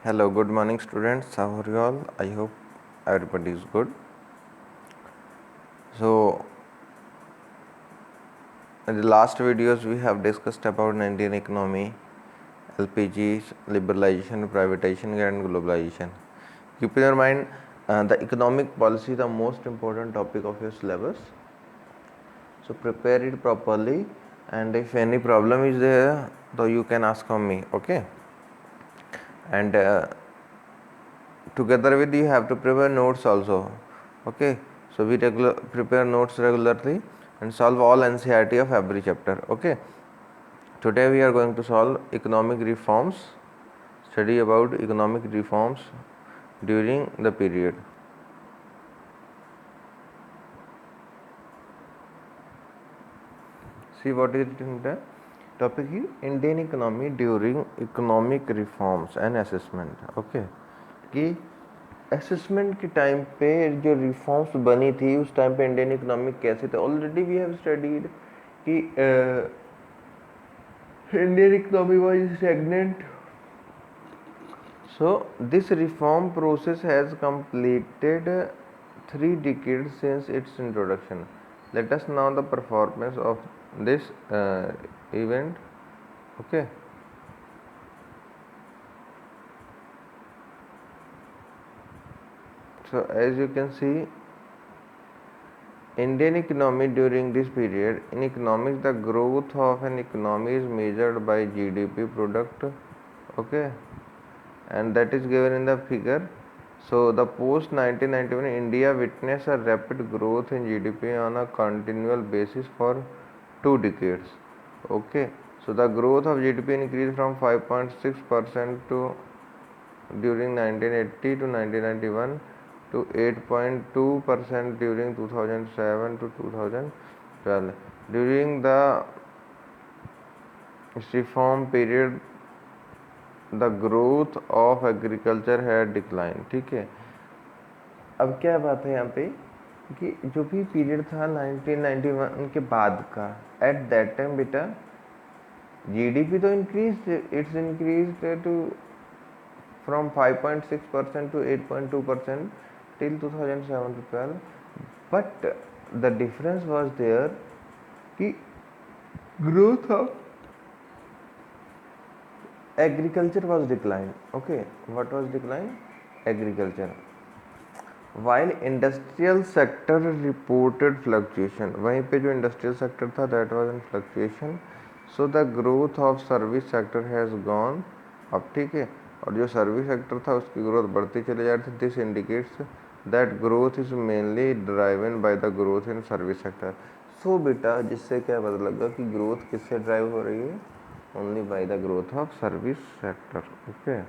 Hello, good morning students. How are you all? I hope everybody is good. So, in the last videos we have discussed about Indian economy, LPGs, liberalization, privatization and globalization. Keep in your mind the economic policy is the most important topic of your syllabus. So prepare it properly, and if any problem is there, so you can ask on me, okay? And together with you have to prepare notes also, okay? So we prepare notes regularly and solve all NCERT of every chapter, okay? Today we are going to solve economic reforms, study about economic reforms during the period. See what is written there. Topic is Indian economy during economic reforms and assessment, okay? कि assessment के time पे जो reforms बनी थी उस time पे Indian economic कैसे थे. ऑलरेडी वी हैव स्टडीड कि Indian economy was stagnant. So this reform process has completed 3 decades since its introduction. Let us know the performance of this event, okay? So as you can see, Indian economy during this period. In economics, the growth of an economy is measured by GDP product, okay, and that is given in the figure. So the post 1991 India witnessed a rapid growth in GDP on a continual basis for 2 decades, okay. So the growth of GDP increased from 5.6% to during 1980 to 1991 to 8.2% during 2007 to 2012. During the reform period, the growth of agriculture had declined. ठीक है, अब क्या बात है यहाँ पे कि जो भी पीरियड था 1991 के बाद का, एट दैट टाइम बेटा जीडीपी तो increase, it's increase to from 5.6% to 8.2% till 2007 to 12. But the difference was there कि growth of agriculture was declined, okay. What was declined? Agriculture. While industrial sector reported fluctuation, वहीं पे जो industrial sector था that was in fluctuation. So the growth of service sector has gone up, ठीक है, और जो service sector था उसकी ग्रोथ बढ़ती चली जा रही थी. This indicates that growth is mainly driven by the growth in service sector. So बेटा जिससे क्या पता लगा कि ग्रोथ किससे ड्राइव हो रही है? Only by the growth of service sector, okay.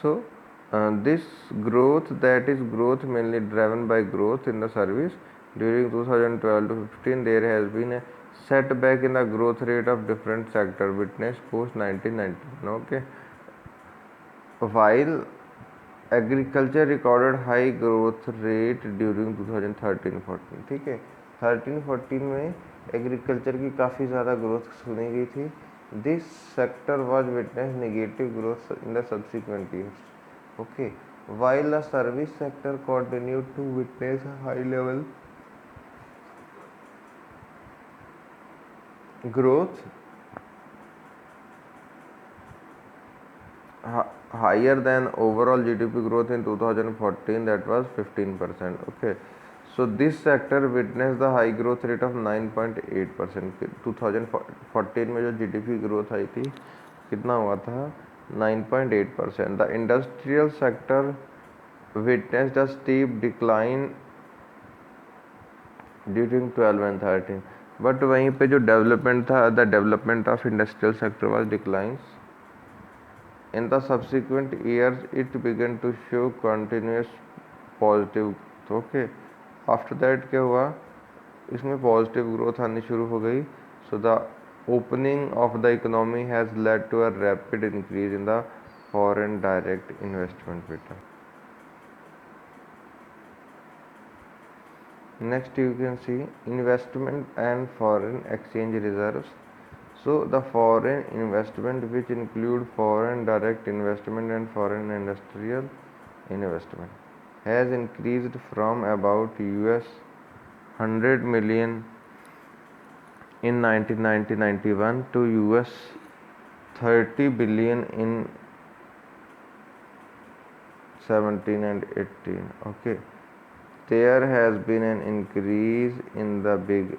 So this growth, that is growth mainly driven by growth in the service. During 2012 to 15 there has been a setback in the growth rate of different sector witnessed post 1990, okay. While agriculture recorded high growth rate during 2013-14, ठीक है. 13-14 में agriculture की काफ़ी ज़्यादा growth सुनी गई थी. This sector was witness negative growth in the subsequent years, okay. While the service sector continued to witness a high level growth, higher than overall GDP growth in 2014, that was 15%, okay. So this sector witnessed the high growth rate of 9.8%. 2014 में जो GDP growth आई थी कितना हुआ था? 9.8%. The industrial sector witnessed a steep decline during 12 and 13. But वहीं पे जो development था, the development of industrial sector was declines. In the subsequent years, it began to show continuous positive, okay. After that क्या हुआ? इसमें positive growth आनी शुरू हो गई. So the opening of the economy has led to a rapid increase in the foreign direct investment बेटा. Next you can see investment and foreign exchange reserves. So the foreign investment, which include foreign direct investment and foreign industrial investment, has increased from about US 100 million in 1990-91 to US 30 billion in 17 and 18. Okay, there has been an increase in the big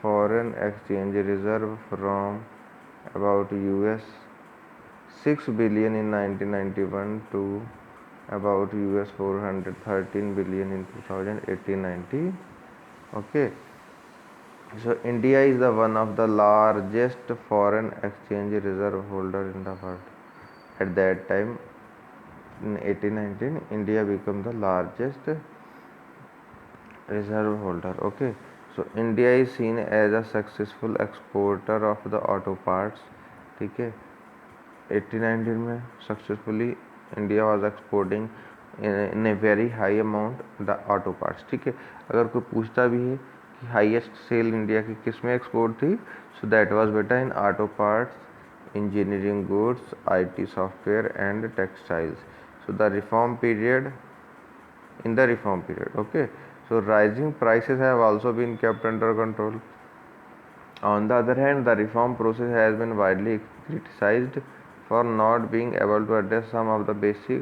foreign exchange reserve from about US 6 billion in 1991 to about US 413 billion in 2018-19. Okay, so India is the one of the largest foreign exchange reserve holder in the world. At that time, in 1819, India became the largest reserve holder. Okay, so India is seen as a successful exporter of the auto parts. ठीक है, 1819 में successfully India was exporting in a very high amount the auto parts. ठीक है, अगर कोई पूछता भी है कि हाईएस्ट सेल इंडिया की किस में एक्सपोर्ट थी, सो दैट वाज बेटा in auto parts, engineering goods, IT software and textiles. So the reform period, in the reform period, okay, so rising prices have also been kept under control. On the other hand, the reform process has been widely criticized for not being able to address some of the basic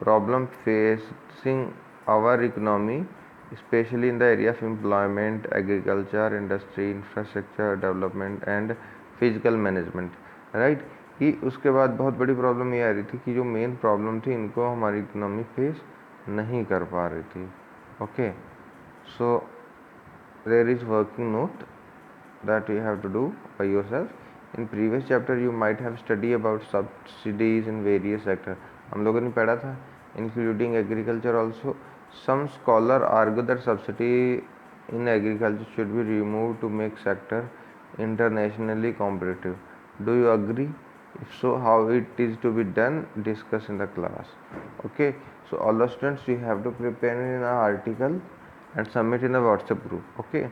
problems facing our economy, especially in the area of employment, agriculture, industry, infrastructure development and physical management. Right कि उसके बाद बहुत बड़ी problem ये आ रही थी कि जो मेन प्रॉब्लम थी इनको हमारी इकोनॉमी फेस नहीं कर पा रही थी. Okay, so there is working note that you have to do by yourself. In previous chapter you might have study about subsidies in various sector. हम लोगों ने पढ़ा था including agriculture also. Some scholar argue that subsidy in agriculture should be remove to make sector internationally competitive. Do you agree? If so, how it is to be done, discuss in the class. Okay, so all the students, you have to prepare in an article and submit in the WhatsApp group. Okay,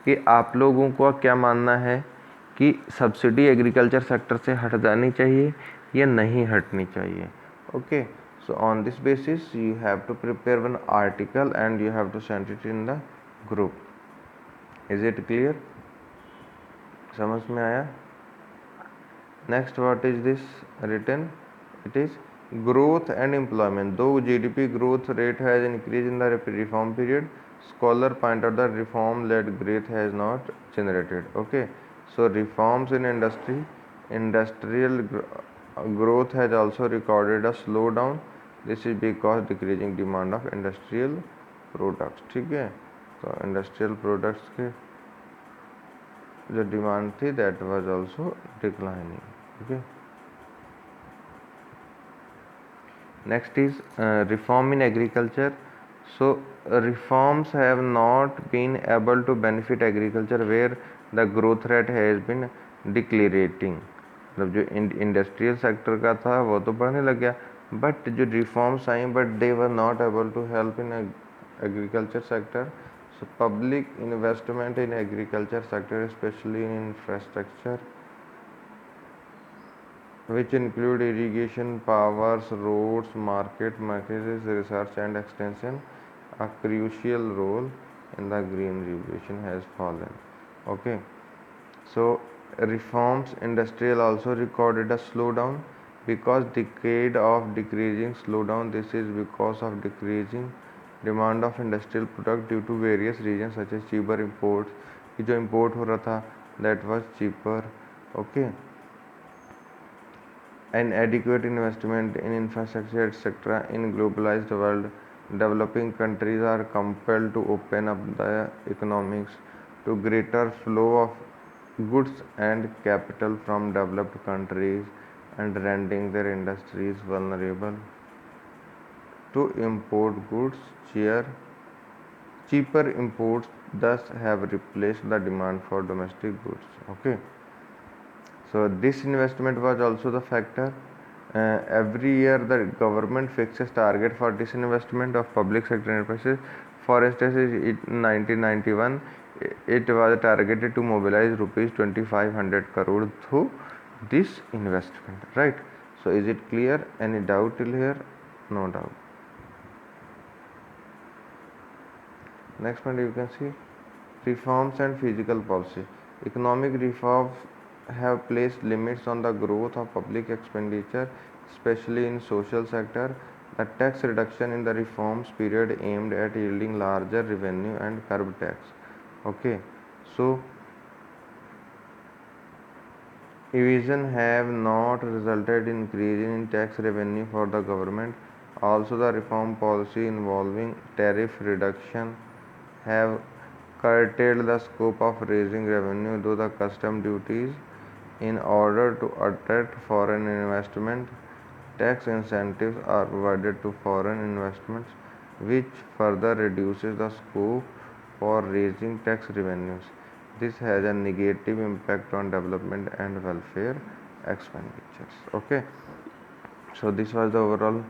कि आप लोगों को क्या मानना है कि subsidy agriculture sector से हट जानी चाहिए या नहीं हटनी चाहिए. Okay, so on this basis you have to prepare one article and you have to send it in the group. Is it clear? समझ में आया? Next what is this written? It is growth and employment. Though GDP growth rate has increased in the reform period, scholar point out that reform-led growth has not generated. Okay, so reforms in industry, industrial growth has also recorded a slowdown. This is because decreasing demand of industrial products. ठीक है, तो industrial products के जो demand थी that was also declining. Okay, next is reform in agriculture. So reforms have not been able to benefit agriculture where the growth rate has been decelerating. मतलब जो industrial sector का था वो तो बढ़ने लग गया, बट जो रिफॉर्म्स आई but they were not able to help in agriculture sector. So public investment in agriculture sector, especially in infrastructure, which include irrigation, powers, roads, markets, research and extension, a crucial role in the green revolution has fallen. Okay, so reforms industrial also recorded a slowdown because decade of decreasing slowdown. This is because of decreasing demand of industrial product due to various reason such as cheaper import, कि जो import हो रहा था that was cheaper. Okay, and adequate investment in infrastructure etcetera. In globalised world developing countries are compelled to open up the economics to greater flow of goods and capital from developed countries and rending their industries vulnerable to import goods. Cheaper imports thus have replaced the demand for domestic goods. Okay, so this investment was also the factor. Every year the government fixes target for disinvestment of public sector enterprises. For instance, in 1991 it was targeted to mobilize rupees 2500 crore through this investment, right? So is it clear? Any doubt till here? No doubt. Next one you can see reforms and fiscal policy. Economic reforms have placed limits on the growth of public expenditure, especially in social sector. The tax reduction in the reforms period aimed at yielding larger revenue and curb tax. Okay, so evasion have not resulted in increase in tax revenue for the government. Also, the reform policy involving tariff reduction have curtailed the scope of raising revenue through the custom duties. In order to attract foreign investment, tax incentives are provided to foreign investments, which further reduces the scope for raising tax revenues. This has a negative impact on development and welfare expenditures. Okay, so this was the overall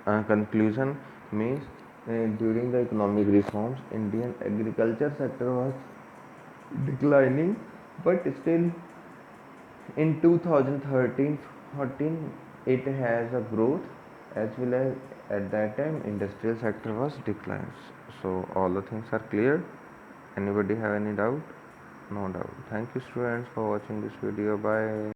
conclusion. Means during the economic reforms, Indian agriculture sector was declining, but still in 2013-14 it has a growth, as well as at that time industrial sector was declines. So all the things are clear. Anybody have any doubt? No doubt. Thank you students for watching this video. Bye.